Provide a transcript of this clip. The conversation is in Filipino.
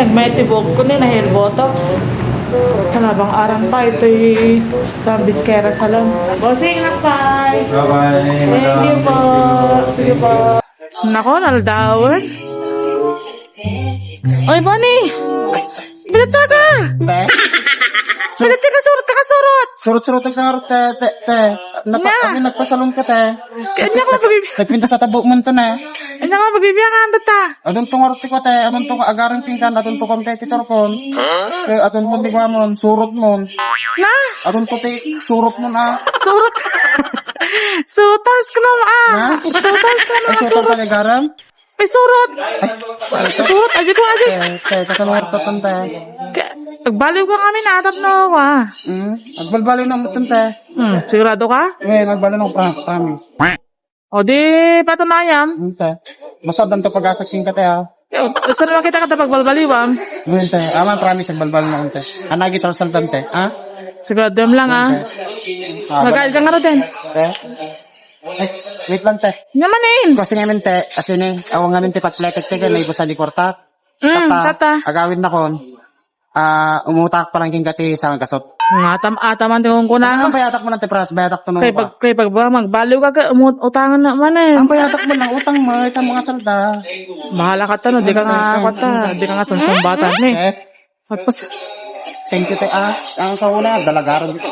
nagmetibog ko na hair botox. Talabang arang pa, ito'y sa Biskera Salon. Bossing na pa! Bye-bye. Thank you po. Sige po. Nako, naldawan. Oy, Bonnie! Pinata ka! Pinata ka, surot ka, surot! Surut-surut ka te. Kami nagpasalon ka, te. Kanya ko magbibigyan. Nagpinta sa tabo mo to na. Kanya ko magbibigyan nga, bata. Adon tong arti ko, te. Adon tong agaring tingkan. Adon tong competitor kon. Adon tong tigwa mon. Surut mon. Na! Adon to te. Surut mon, Surot! Sutas ka naman, Ha? Sutas ka Ay, naman, surut surot. pa garam. Ay, surot! Surot, aji ko, aji. Te, katanong to ton, te. Nagbaliw ka kami, natap na ako, Agbalbalo na mo ton, te. Sigurado ka? Nagbalo ng promise. O di, patunayan. Te. Basta dan to pag-asaking ka, te, Gusto naman kita ka tapag balbaliwam. Te. Promise, agbalbalo na te. Anagi sa saltan, te. Sigurado mo lang, Magkail ka nga rin din. Te. Ay, wait lang, te. Namanin. Kasi ngayon, te. Kasi awang ngayon, te, pagpletek, te, na ibo sa likorta. Tata. Agawin na kon. Umutak pa lang king kati sa gasot. Ataman tingong ko na. Ang payatak mo ng te, pras. Bayatak to nung ba? Kaya pag ba, magbaliw ka, utangan naman Ang payatak mo lang, utang mo, itang mga salda. Bahala ka ta, no? Di ka nga sumbatan, Eh, Tapos, thank you, te. Ang sa una, dalagaran dito.